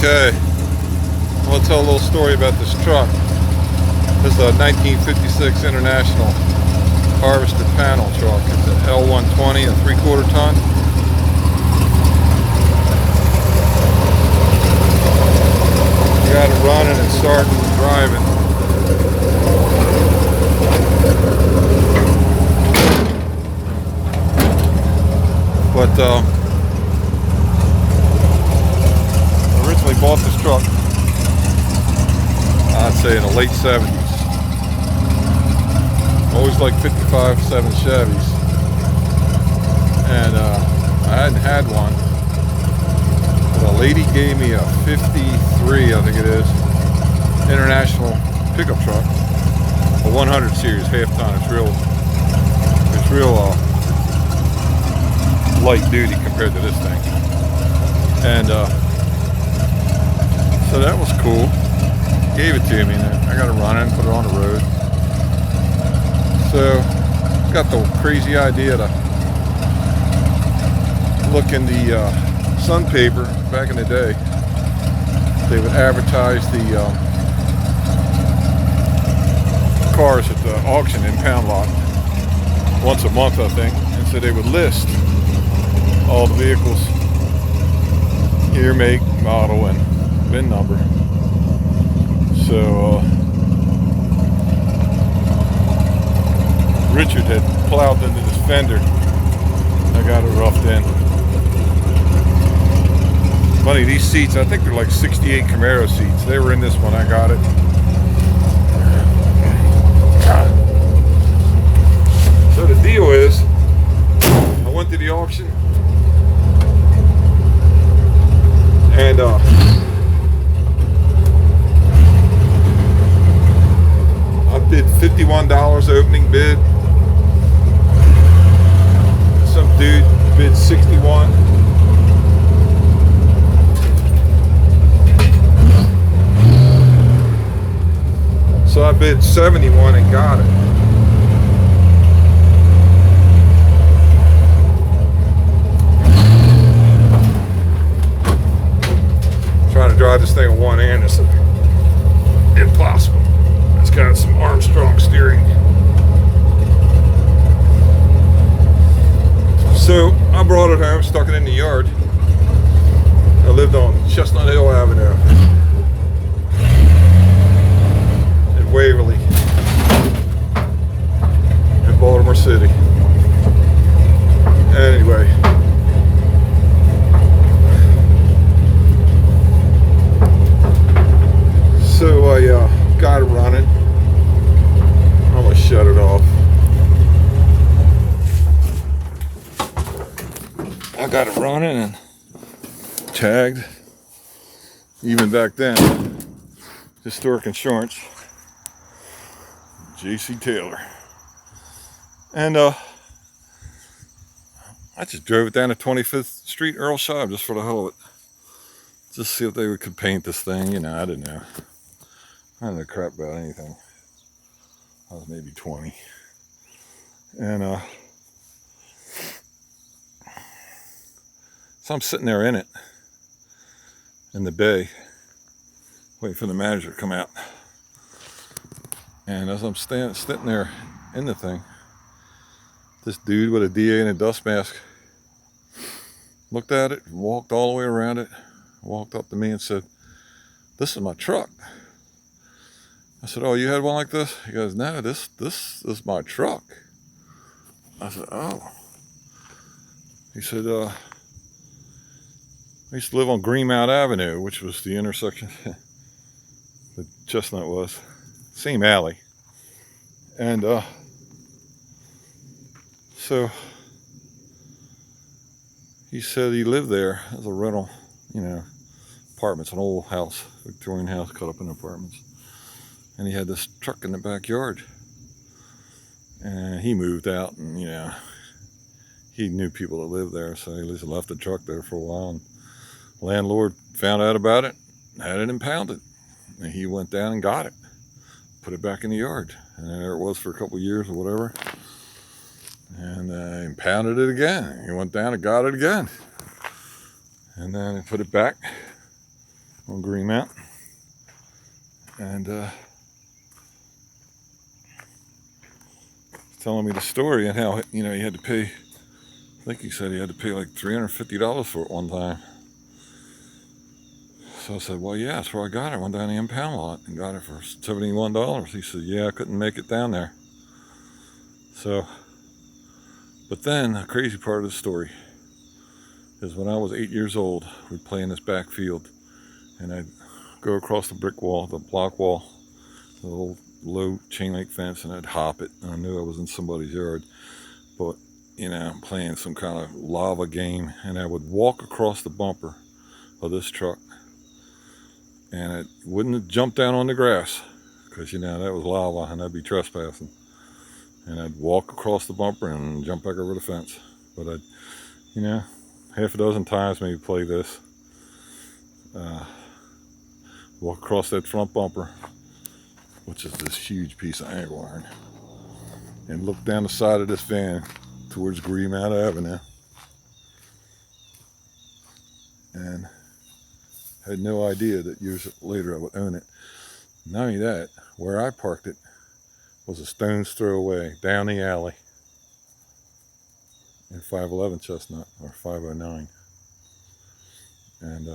Okay, I'm going to tell a little story about this truck. This is a 1956 International Harvester panel truck. It's an L120, a 3/4 ton. You got it running and starting and driving. But originally bought this truck, I'd say in the late 70s. Always like 55-7 Chevys. And I hadn't had one. But a lady gave me a 53, I think it is, International pickup truck. A 100 series, half ton. It's real light duty compared to this thing. And so that was cool. Gave it to me, and I got it running, put it on the road. So got the crazy idea to look in the Sun paper. Back in the day, they would advertise the cars at the auction impound lot once a month, I think. And so they would list all the vehicles, year, make, model, and VIN number. So Richard had plowed into this fender. I got it roughed in. Funny, these seats, I think they're like 68 Camaro seats. They were in this one. I got it. So the deal is, I went to the auction and I bid $51 opening bid. Some dude bid 61. So I bid 71 and got it. Trying to drive this thing on one hand is impossible. It's got some Armstrong steering. So I brought it home, stuck it in the yard. I lived on Chestnut Hill Avenue in Waverly, in Baltimore City. Anyway, so I got it running. I'm gonna shut it off. I got it running and tagged. Even back then, Historic Insurance, J.C. Taylor. And I just drove it down to 25th Street, Earl Shop, just for the hell of it. Just see if they could paint this thing. You know, I didn't know. I didn't know crap about anything. I was maybe 20. And so I'm sitting there in it, in the bay, waiting for the manager to come out. And as I'm sitting there in the thing, this dude with a DA and a dust mask looked at it, walked all the way around it, walked up to me and said, "This is my truck." I said, "Oh, you had one like this?" He goes, "No, this is my truck." I said, "Oh." He said, "I used to live on Greenmount Avenue," which was the intersection that Chestnut was. Same alley. And so he said he lived there as a rental, you know, apartments, an old house, Victorian house cut up in apartments. And he had this truck in the backyard. And he moved out, and, you know, he knew people that lived there, so he just left the truck there for a while. And landlord found out about it, had it impounded. And he went down and got it, put it back in the yard. And there it was for a couple of years or whatever. And impounded it again. He went down and got it again. And then he put it back on Greenmount. And telling me the story and how, you know, he had to pay, I think he said he had to pay like $350 for it one time. So I said, well, yeah, that's where I got it. Went down the impound lot and got it for $71. He said, yeah, I couldn't make it down there. So, but then the crazy part of the story is when I was 8 years old, we'd play in this backfield, and I'd go across the brick wall, the block wall, the little low chain link fence, and I'd hop it. And I knew I was in somebody's yard, but you know, I'm playing some kind of lava game, and I would walk across the bumper of this truck, and it wouldn't jump down on the grass because, you know, that was lava and I'd be trespassing. And I'd walk across the bumper and jump back over the fence. But I'd, you know, half a dozen times maybe play this. Walk across that front bumper, which is this huge piece of angle iron, and look down the side of this van towards Greenmount Avenue. And had no idea that years later I would own it. Not only that, where I parked it was a stone's throw away down the alley in 511 Chestnut, or 509. And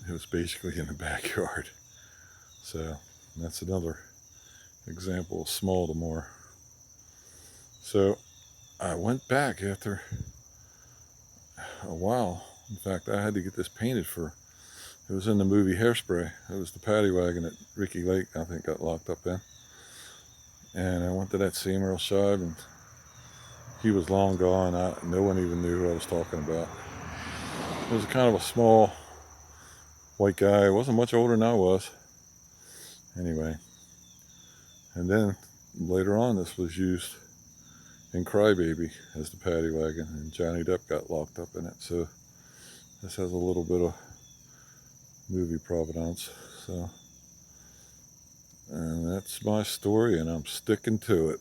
it was basically in the backyard. So that's another example of small to more. So I went back after a while. In fact, I had to get this painted for, it was in the movie Hairspray. It was the paddy wagon that Ricky Lake, I think, got locked up in. And I went to that same Earl Scheib, and he was long gone. No one even knew who I was talking about. It was kind of a small white guy. He wasn't much older than I was. Anyway. And then later on, this was used in Crybaby as the paddy wagon, and Johnny Depp got locked up in it. So this has a little bit of movie provenance. So, and that's my story, and I'm sticking to it.